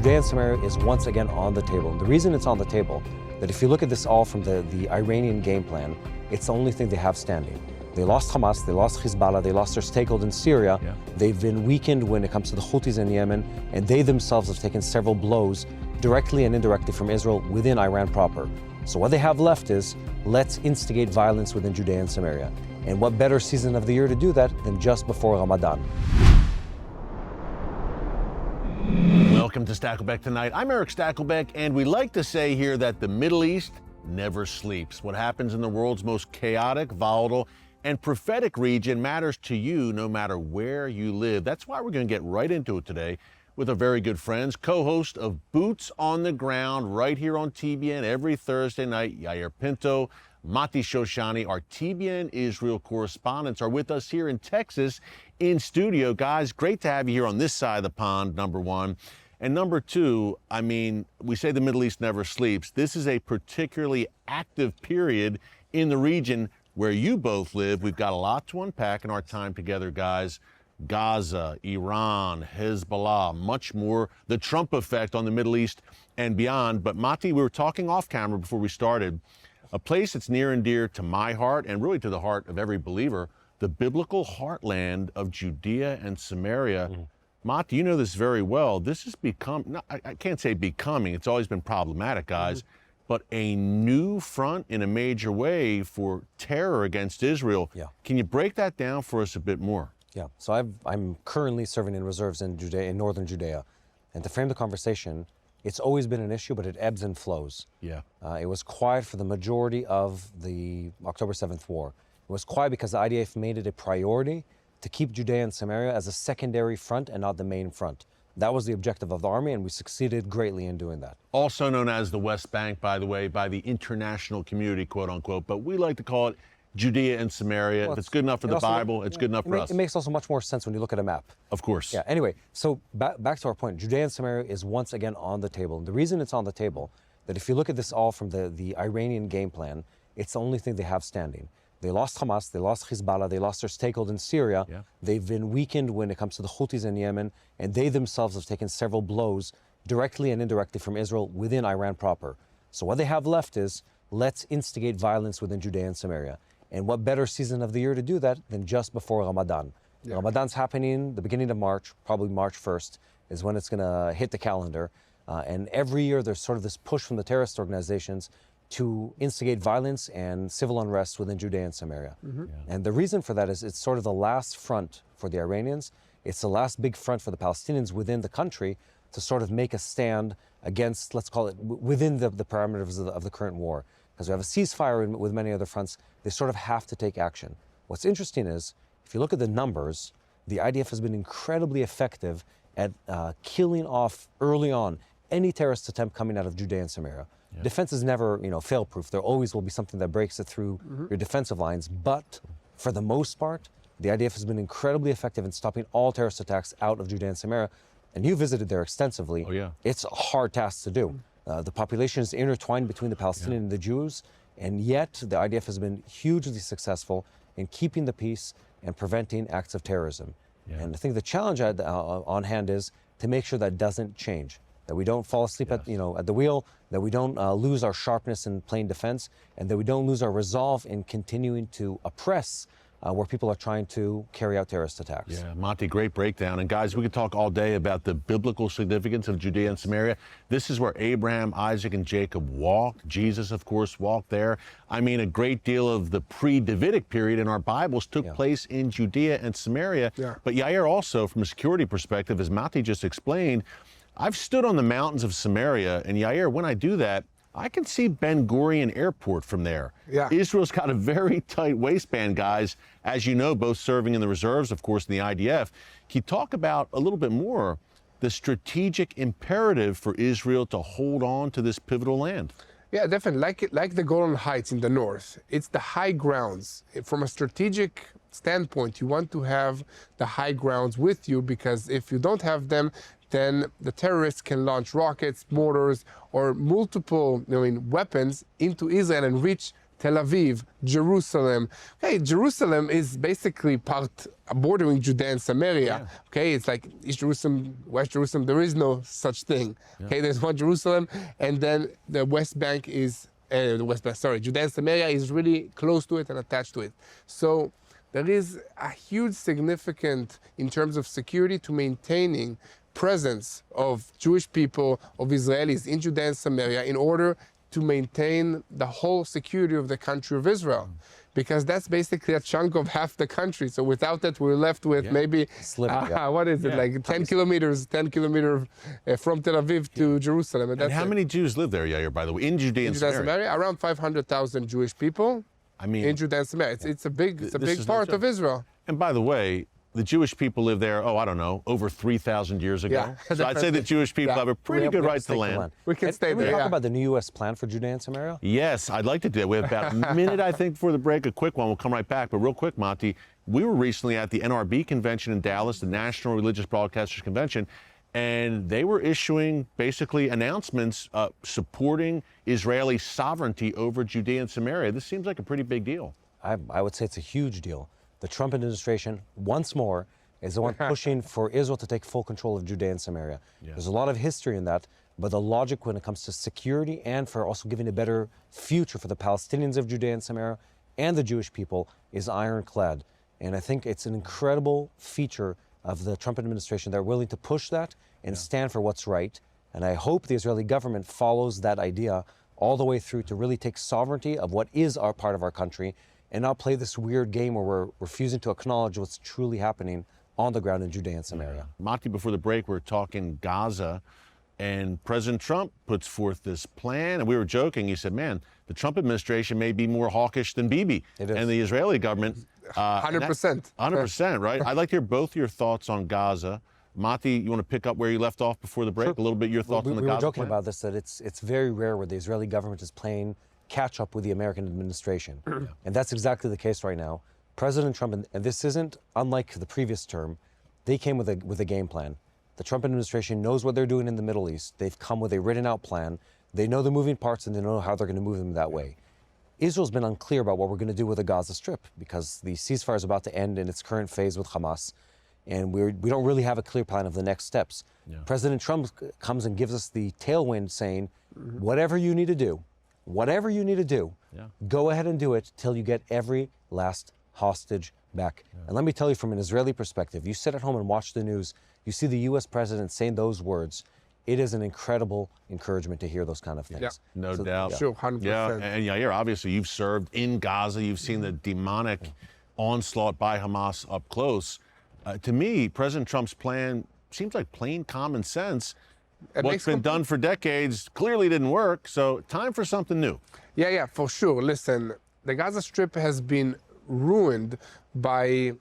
Judea and Samaria is once again on the table. And the reason it's on the table, that if you look at this all from the Iranian game plan, it's the only thing they have standing. They lost Hamas, they lost Hezbollah, they lost their stakehold in Syria. Yeah. They've been weakened when it comes to the Houthis in Yemen, and they themselves have taken several blows directly and indirectly from Israel within Iran proper. So what they have left is, let's instigate violence within Judea and Samaria. And what better season of the year to do that than just before Ramadan? Welcome to Stakelbeck Tonight. I'm Erick Stakelbeck, and we like to say here that the Middle East never sleeps. What happens in the world's most chaotic, volatile, and prophetic region matters to you no matter where you live. That's why we're going to get right into it today with our very good friends, co-host of Boots on the Ground right here on TBN every Thursday night, Yair Pinto, Mati Shoshani, our TBN Israel correspondents, are with us here in Texas in studio. Guys, great to have you here on this side of the pond, number one. And number two, I mean, we say the Middle East never sleeps. This is a particularly active period in the region where you both live. We've got a lot to unpack in our time together, guys. Gaza, Iran, Hezbollah, much more. The Trump effect on the Middle East and beyond. But Mati, we were talking off camera before we started. A place that's near and dear to my heart and really to the heart of every believer, the biblical heartland of Judea and Samaria. Mati, you know this very well. This has become, I can't say becoming, it's always been problematic, guys, but a new front in a major way for terror against Israel. Yeah. Can you break that down for us a bit more? Yeah, so I'm currently serving in reserves in Judea, in northern Judea. And to frame the conversation, it's always been an issue, but it ebbs and flows. Yeah. It was quiet for the majority of the October 7th war. It was quiet because the IDF made it a priority to keep Judea and Samaria as a secondary front and not the main front. That was the objective of the army, and we succeeded greatly in doing that. Also known as the West Bank, by the way, by the international community, quote unquote, but we like to call it Judea and Samaria. Well, if it's good enough for the Bible, it's good enough for us. It makes also much more sense when you look at a map. Of course. Yeah, anyway, so back to our point, Judea and Samaria is once again on the table. And the reason it's on the table, that if you look at this all from the Iranian game plan, it's the only thing they have standing. They lost Hamas, they lost Hezbollah, they lost their stakehold in Syria. Yeah. They've been weakened when it comes to the Houthis in Yemen, and they themselves have taken several blows directly and indirectly from Israel within Iran proper. So what they have left is, let's instigate violence within Judea and Samaria. And what better season of the year to do that than just before Ramadan? Yeah. Ramadan's happening the beginning of March, probably March 1st is when it's going to hit the calendar. And every year there's sort of this push from the terrorist organizations to instigate violence and civil unrest within Judea and Samaria. Yeah. And the reason for that is it's sort of the last front for the Iranians. It's the last big front for the Palestinians within the country to sort of make a stand against, let's call it, within the parameters of the current war. Because we have a ceasefire with many other fronts, they sort of have to take action. What's interesting is, if you look at the numbers, the IDF has been incredibly effective at killing off early on any terrorist attempt coming out of Judea and Samaria. Yeah. Defense is never, fail-proof. There always will be something that breaks it through your defensive lines. But for the most part, the IDF has been incredibly effective in stopping all terrorist attacks out of Judea and Samaria. And you visited there extensively. Oh, yeah. It's a hard task to do. The population is intertwined between the Palestinians and the Jews, and yet the IDF has been hugely successful in keeping the peace and preventing acts of terrorism. Yeah. And I think the challenge on hand is to make sure that doesn't change, that we don't fall asleep at the wheel, that we don't lose our sharpness in plain defense, and that we don't lose our resolve in continuing to oppress where people are trying to carry out terrorist attacks. Yeah, Monty, great breakdown. And guys, we could talk all day about the biblical significance of Judea and Samaria. This is where Abraham, Isaac, and Jacob walked. Jesus, of course, walked there. I mean, a great deal of the pre-Davidic period in our Bibles took place in Judea and Samaria. Yeah. But Yair, also, from a security perspective, as Monty just explained, I've stood on the mountains of Samaria, and Yair, when I do that, I can see Ben Gurion Airport from there. Yeah. Israel's got a very tight waistband, guys, as you know, both serving in the reserves, of course, in the IDF. Can you talk about a little bit more the strategic imperative for Israel to hold on to this pivotal land? Yeah, definitely. Like the Golan Heights in the north, it's the high grounds. From a strategic standpoint, you want to have the high grounds with you, because if you don't have them, then the terrorists can launch rockets, mortars, or multiple weapons into Israel and reach Tel Aviv, Jerusalem. Okay, Jerusalem is basically bordering Judea and Samaria. Yeah. Okay, it's like East Jerusalem, West Jerusalem. There is no such thing. Yeah. Okay, there's one Jerusalem, and then the West Bank is Judea and Samaria is really close to it and attached to it. So there is a huge significance in terms of security to maintaining presence of Jewish people, of Israelis in Judea and Samaria in order to maintain the whole security of the country of Israel. Because that's basically a chunk of half the country. So without that, we're left with maybe, what is it, like 10 kilometers from Tel Aviv to Jerusalem. And how many Jews live there, Yair, by the way, in Judea and Samaria? Around 500,000 Jewish people in Judea and Samaria. It's a big part of Israel. And by the way, the Jewish people live there, over 3,000 years ago. Yeah, so I'd say the Jewish people have a pretty good right to land. We can stay there. Can we talk about the new U.S. plan for Judea and Samaria? Yes, I'd like to do that. We have about a minute, I think, before the break. A quick one. We'll come right back. But real quick, Monty, we were recently at the NRB convention in Dallas, the National Religious Broadcasters Convention, and they were issuing basically announcements supporting Israeli sovereignty over Judea and Samaria. This seems like a pretty big deal. I would say it's a huge deal. The Trump administration, once more, is the one pushing for Israel to take full control of Judea and Samaria. Yeah. There's a lot of history in that, but the logic when it comes to security and for also giving a better future for the Palestinians of Judea and Samaria and the Jewish people is ironclad. And I think it's an incredible feature of the Trump administration. They're willing to push that and stand for what's right. And I hope the Israeli government follows that idea all the way through to really take sovereignty of what is our part of our country and not play this weird game where we're refusing to acknowledge what's truly happening on the ground in Judea and Samaria. Monty, before the break, we're talking Gaza, and President Trump puts forth this plan, and we were joking. He said, man, the Trump administration may be more hawkish than Bibi. It is. And the Israeli government. 100%. 100%, right? I'd like to hear both your thoughts on Gaza. Monty, you want to pick up where you left off before the break? Sure. A little bit your thoughts on the Gaza plan? We were joking about this, that it's very rare where the Israeli government is playing catch up with the American administration. And that's exactly the case right now. President Trump, and this isn't unlike the previous term, they came with a game plan. The Trump administration knows what they're doing in the Middle East. They've come with a written out plan. They know the moving parts and they know how they're going to move them that way. Israel's been unclear about what we're going to do with the Gaza Strip because the ceasefire is about to end in its current phase with Hamas. And we don't really have a clear plan of the next steps. President Trump comes and gives us the tailwind saying, whatever you need to do, go ahead and do it till you get every last hostage back. And let me tell you from an Israeli perspective, you sit at home and watch the news, you see the U.S. president saying those words, it is an incredible encouragement to hear those kind of things. No doubt. Sure, 100%. Yeah, and Yair, obviously you've served in Gaza, you've seen the demonic onslaught by Hamas up close. To me, President Trump's plan seems like plain common sense. What's been done for decades clearly didn't work, so time for something new. Yeah, for sure. Listen, the Gaza Strip has been ruined by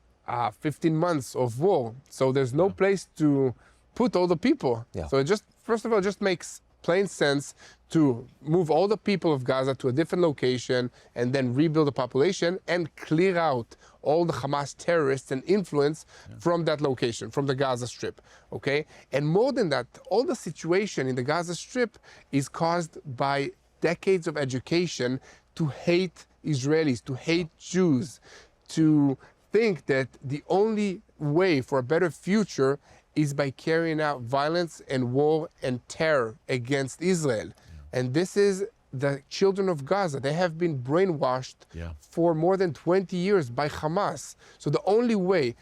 15 months of war, so there's no place to put all the people. So it just, first of all, just makes plain sense to move all the people of Gaza to a different location and then rebuild the population and clear out all the Hamas terrorists and influence from that location, from the Gaza Strip, okay? And more than that, all the situation in the Gaza Strip is caused by decades of education to hate Israelis, to hate Jews, to think that the only way for a better future is by carrying out violence and war and terror against Israel. And this is the children of Gaza. They have been brainwashed for more than 20 years by Hamas. So the only way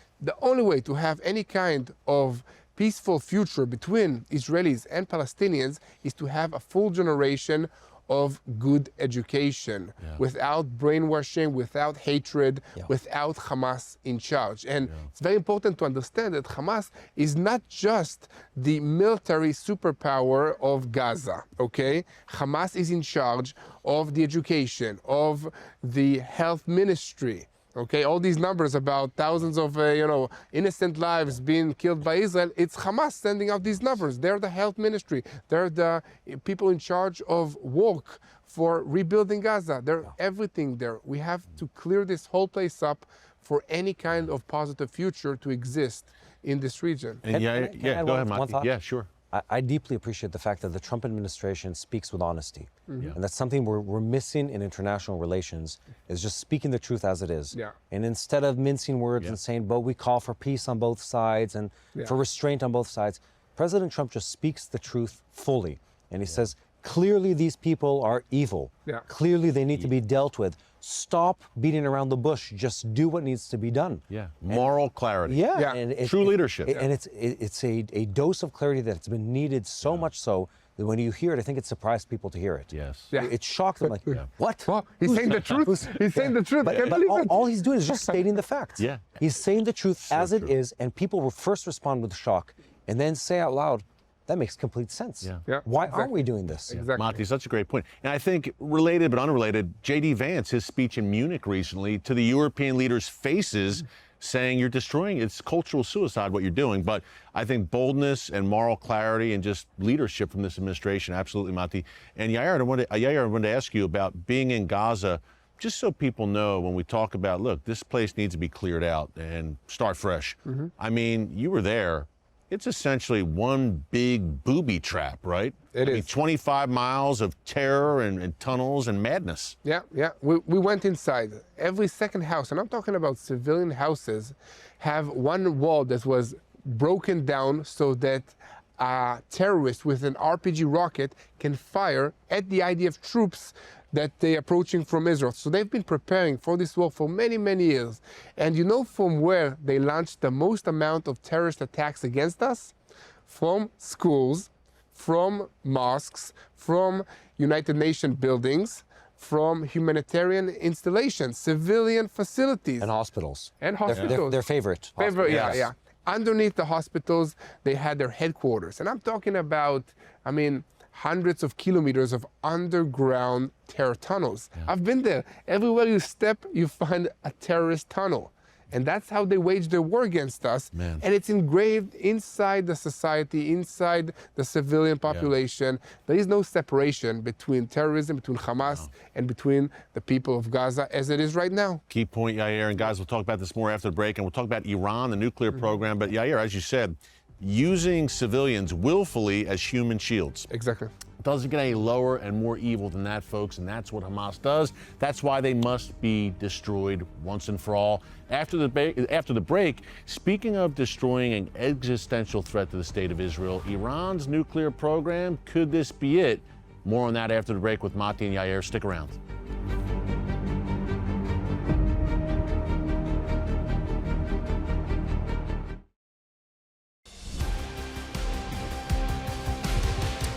to have any kind of peaceful future between Israelis and Palestinians is to have a full generation of good education, without brainwashing, without hatred, without Hamas in charge. And it's very important to understand that Hamas is not just the military superpower of Gaza, okay? Hamas is in charge of the education, of the health ministry, okay, all these numbers about thousands of, innocent lives being killed by Israel, it's Hamas sending out these numbers. They're the health ministry. They're the people in charge of work for rebuilding Gaza. They're everything there. We have to clear this whole place up for any kind of positive future to exist in this region. And go ahead, Monty. Yeah, sure. I deeply appreciate the fact that the Trump administration speaks with honesty. Mm-hmm. And that's something we're missing in international relations, is just speaking the truth as it is. Yeah. And instead of mincing words and saying, but we call for peace on both sides and for restraint on both sides, President Trump just speaks the truth fully. And he says, clearly these people are evil. Yeah. Clearly they need to be dealt with. Stop beating around the bush. Just do what needs to be done. Yeah. Moral clarity. Yeah. And true leadership. And it's a dose of clarity that's been needed so much so that when you hear it, I think it surprised people to hear it. Yes. Yeah. It shocked them, like, what? Well, he's saying the truth. He's saying the truth. I can't believe it. All he's doing is just stating the facts. Yeah. He's saying the truth as it is, and people will first respond with shock and then say out loud, that makes complete sense. Yeah, Why aren't we doing this? Exactly. Monty, such a great point. And I think related but unrelated, J.D. Vance, his speech in Munich recently to the European leaders' faces, saying you're destroying, it's cultural suicide what you're doing. But I think boldness and moral clarity and just leadership from this administration, absolutely, Monty. And Yair, I wanted to ask you about being in Gaza, just so people know when we talk about, look, this place needs to be cleared out and start fresh. I mean, you were there. It's essentially one big booby trap, right? It is. 25 miles of terror and tunnels and madness. Yeah. We went inside. Every second house, and I'm talking about civilian houses, have one wall that was broken down so that a terrorist with an RPG rocket can fire at the IDF troops that they're approaching from Israel. So they've been preparing for this war for many, many years. And you know from where they launched the most amount of terrorist attacks against us? From schools, from mosques, from United Nations buildings, from humanitarian installations, civilian facilities. And hospitals. And hospitals. Their favorite. Yeah. Underneath the hospitals, they had their headquarters. And I'm talking about, hundreds of kilometers of underground terror tunnels. I've been there. Everywhere you step, you find a terrorist tunnel. And that's how they wage their war against us. Man. And it's engraved inside the society, inside the civilian population. There is no separation between terrorism, between Hamas, and between the people of Gaza as it is right now. Key point, Yair, and guys, we'll talk about this more after the break, and we'll talk about Iran, the nuclear program. But Yair, as you said, using civilians willfully as human shields. Exactly. Doesn't get any lower and more evil than that, folks, and that's what Hamas does. That's why they must be destroyed once and for all. After the break, speaking of destroying an existential threat to the state of Israel, Iran's nuclear program, could this be it? More on that after the break with Mati and Yair. Stick around.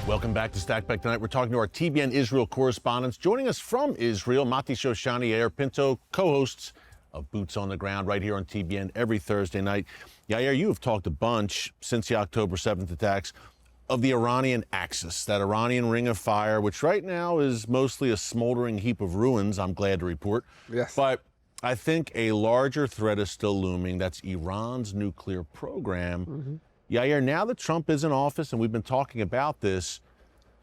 Welcome back to Stakelbeck Tonight. We're talking to our TBN Israel correspondents. Joining us from Israel, Mati Shoshani, Yair Pinto, co-hosts of Boots on the Ground right here on TBN every Thursday night. Yair, you have talked a bunch since the October 7th attacks of the Iranian axis, that Iranian ring of fire, which right now is mostly a smoldering heap of ruins, I'm glad to report. Yes. But I think a larger threat is still looming. That's Iran's nuclear program. Yair, now that Trump is in office and we've been talking about this,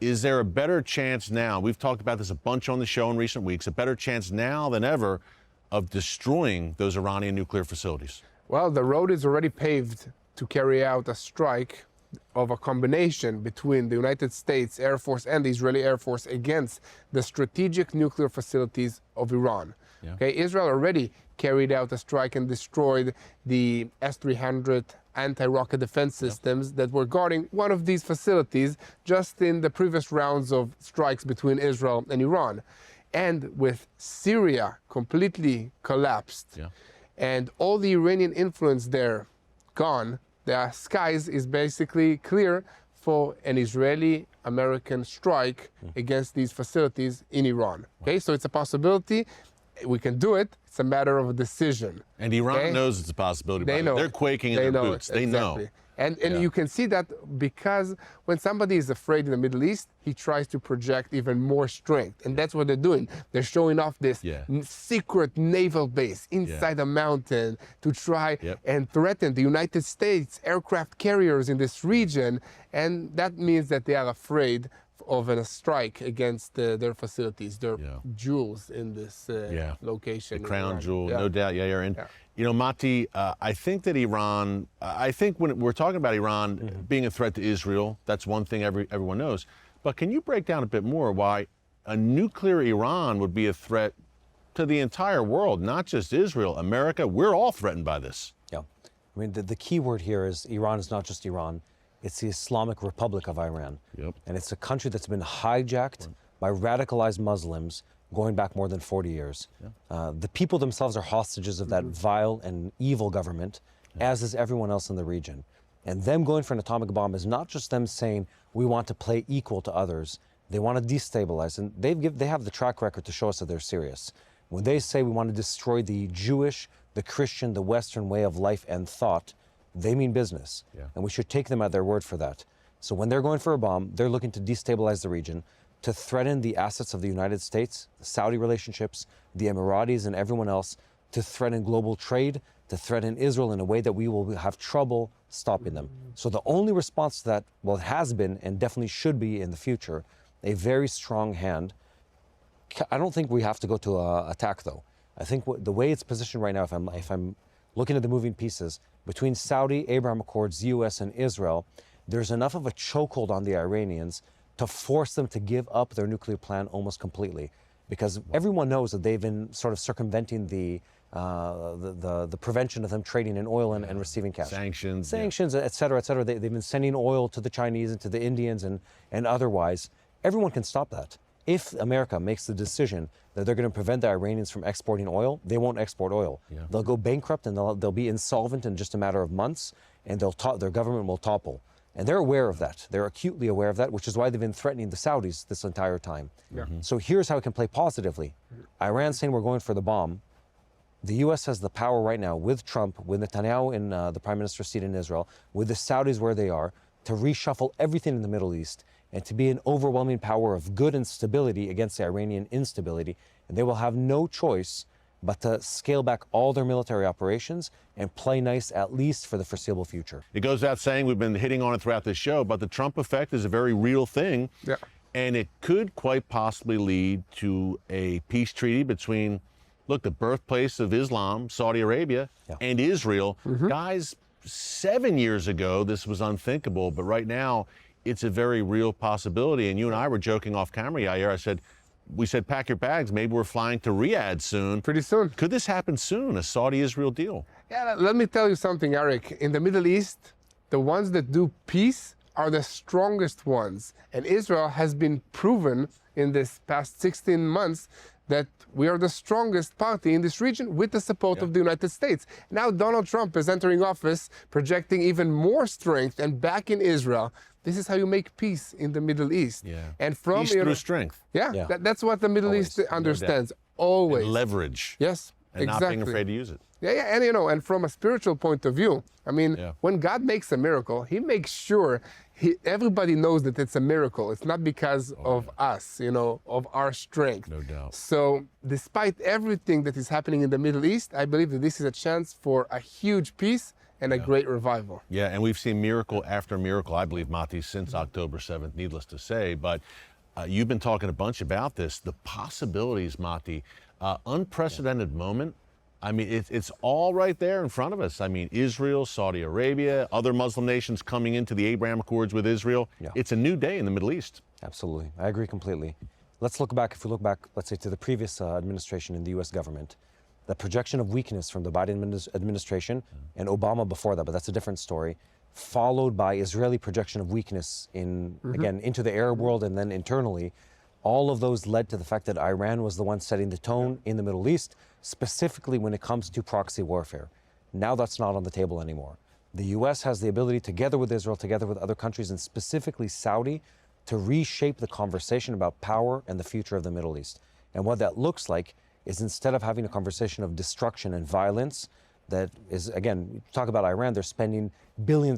is there a better chance now, we've talked about this a bunch on the show in recent weeks, a better chance now than ever of destroying those Iranian nuclear facilities? Well, the road is already paved to carry out a strike of a combination between the United States Air Force and the Israeli Air Force against the strategic nuclear facilities of Iran. Yeah. Okay, Israel already carried out a strike and destroyed the S-300 anti-rocket defense systems that were guarding one of these facilities just in the previous rounds of strikes between Israel and Iran. And with Syria completely collapsed and all the Iranian influence there gone, the skies is basically clear for an Israeli-American strike against these facilities in Iran. Okay, so it's a possibility. We can do it. It's a matter of a decision. And Iran knows it's a possibility. They know. They're quaking in their boots. They know. And you can see that because when somebody is afraid in the Middle East, he tries to project even more strength. And that's what they're doing. They're showing off this secret naval base inside a mountain to try and threaten the United States aircraft carriers in this region. And that means that they are afraid of a strike against their facilities, their jewels in this location. The crown jewel, Yeah. no doubt, Yair. And, you know, Mati, I think that Iran, I think when we're talking about Iran being a threat to Israel, that's one thing everyone knows. But can you break down a bit more why a nuclear Iran would be a threat to the entire world, not just Israel, America? We're all threatened by this. Yeah. I mean, the key word here is Iran is not just Iran. It's the Islamic Republic of Iran. Yep. And it's a country that's been hijacked by radicalized Muslims going back more than 40 years. The people themselves are hostages of that vile and evil government, as is everyone else in the region. And them going for an atomic bomb is not just them saying, we want to play equal to others. They want to destabilize. And they have the track record to show us that they're serious. When they say we want to destroy the Jewish, the Christian, the Western way of life and thought, they mean business. And we should take them at their word for that. So when they're going for a bomb, they're looking to destabilize the region, to threaten the assets of the United States, the Saudi relationships, the Emiratis and everyone else, to threaten global trade, to threaten Israel in a way that we will have trouble stopping them. So the only response to that, well, it has been and definitely should be in the future, a very strong hand. I don't think we have to go to attack, though. I think the way it's positioned right now, if I'm looking at the moving pieces, between Saudi, Abraham Accords, US, and Israel, there's enough of a chokehold on the Iranians to force them to give up their nuclear plan almost completely. Because everyone knows that they've been sort of circumventing the prevention of them trading in oil and receiving cash. Sanctions, et cetera, et cetera. They've been sending oil to the Chinese and to the Indians and otherwise. Everyone can stop that. If America makes the decision that they're going to prevent the Iranians from exporting oil, they won't export oil. They'll go bankrupt and they'll be insolvent in just a matter of months, and their government will topple. And they're aware of that. They're acutely aware of that, which is why they've been threatening the Saudis this entire time. So here's how it can play positively. Iran saying we're going for the bomb. The U.S. has the power right now with Trump, with Netanyahu in the prime minister's seat in Israel, with the Saudis where they are, to reshuffle everything in the Middle East and to be an overwhelming power of good and stability against the Iranian instability. And they will have no choice but to scale back all their military operations and play nice, at least for the foreseeable future. It goes without saying, we've been hitting on it throughout this show, but the Trump effect is a very real thing. And it could quite possibly lead to a peace treaty between, look, the birthplace of Islam, Saudi Arabia, and Israel. Guys, 7 years ago, this was unthinkable, but right now, it's a very real possibility. And you and I were joking off camera, Yair. We said, pack your bags. Maybe we're flying to Riyadh soon. Pretty soon. Could this happen soon, a Saudi-Israel deal? Yeah, let me tell you something, Eric. In the Middle East, the ones that do peace are the strongest ones. And Israel has been proven in this past 16 months that we are the strongest party in this region with the support of the United States. Now Donald Trump is entering office, projecting even more strength and backing Israel. This is how you make peace in the Middle East. And from peace through strength. That's what the Middle East understands. Always. And leverage. Yes, and not being afraid to use it. And and from a spiritual point of view, I mean, when God makes a miracle, He makes sure everybody knows that it's a miracle. It's not because of us, of our strength. No doubt. So despite everything that is happening in the Middle East, I believe that this is a chance for a huge peace and a great revival. And we've seen miracle after miracle, I believe, Mati, since October 7th, needless to say. But you've been talking a bunch about this, the possibilities, Mati, unprecedented moment. I mean, it's all right there in front of us. I mean, Israel, Saudi Arabia, other Muslim nations coming into the Abraham Accords with Israel. It's a new day in the Middle East. Absolutely. I agree completely. Let's look back, if we look back, let's say, to the previous administration in the U.S. government, the projection of weakness from the Biden administration and Obama before that, but that's a different story, followed by Israeli projection of weakness again, into the Arab world and then internally. All of those led to the fact that Iran was the one setting the tone in the Middle East, specifically when it comes to proxy warfare. Now that's not on the table anymore. The U.S. has the ability, together with Israel, together with other countries, and specifically Saudi, to reshape the conversation about power and the future of the Middle East. And what that looks like is, instead of having a conversation of destruction and violence, that is, again, talk about Iran, they're spending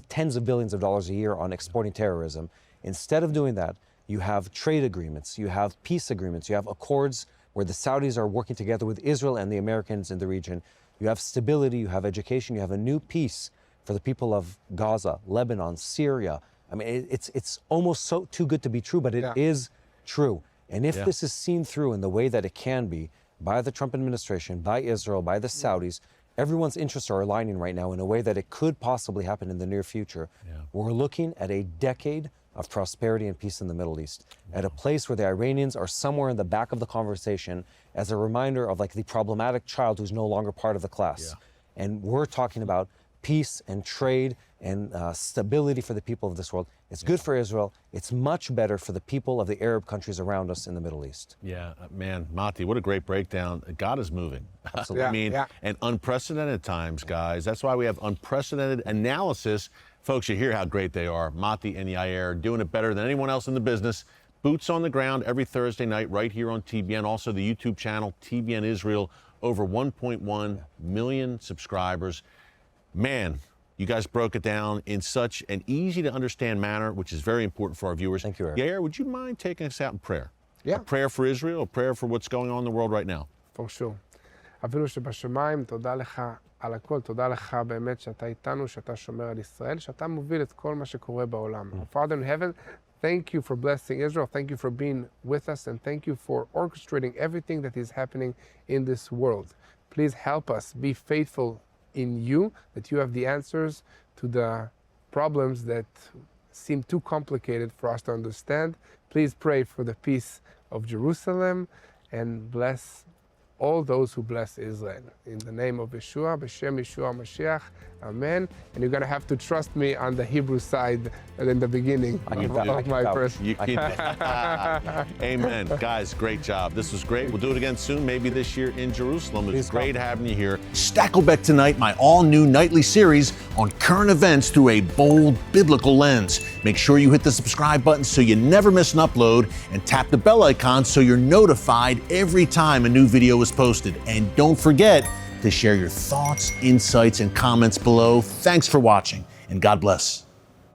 tens of billions of dollars a year on exporting terrorism. Instead of doing that, you have trade agreements, you have peace agreements, you have accords where the Saudis are working together with Israel and the Americans in the region. You have stability, you have education, you have a new peace for the people of Gaza, Lebanon, Syria, I mean, it's almost so too good to be true, but it is true. And if this is seen through in the way that it can be by the Trump administration, by Israel, by the Saudis, everyone's interests are aligning right now in a way that it could possibly happen in the near future. We're looking at a decade of prosperity and peace in the Middle East, at a place where the Iranians are somewhere in the back of the conversation as a reminder of like the problematic child who's no longer part of the class. And we're talking about peace and trade and stability for the people of this world. It's good for Israel. It's much better for the people of the Arab countries around us in the Middle East. Yeah, man, Mati, what a great breakdown. God is moving. Absolutely. I mean, and unprecedented times, guys. That's why we have unprecedented analysis. Folks, you hear how great they are. Mati and Yair doing it better than anyone else in the business. Boots on the ground every Thursday night right here on TBN. Also the YouTube channel, TBN Israel, over 1.1 million subscribers. Man, you guys broke it down in such an easy to understand manner, which is very important for our viewers. Thank you, Eric. Yair, would you mind taking us out in prayer? Yeah. A prayer for Israel, a prayer for what's going on in the world right now. For sure. אבינו שבשמיים, תודה לך על הכל, תודה לך באמת שאתה איתנו, שאתה שומר על ישראל, שאתה מוביל את כל מה שקורה בעולם. Father in heaven, thank you for blessing Israel, thank you for being with us, and thank you for orchestrating everything that is happening in this world. Please help us be faithful in you, that you have the answers to the problems that seem too complicated for us to understand. Please pray for the peace of Jerusalem and bless all those who bless Israel. In the name of Yeshua, B'Shem Yeshua Mashiach, Amen. And you're going to have to trust me on the Hebrew side in the beginning of my person. You keep Amen. Guys, great job. This was great. We'll do it again soon, maybe this year in Jerusalem. It's great having you here. Stakelbeck Tonight, my all-new nightly series on current events through a bold biblical lens. Make sure you hit the subscribe button so you never miss an upload, and tap the bell icon so you're notified every time a new video is posted. And don't forget to share your thoughts, insights, and comments below. Thanks for watching, and God bless.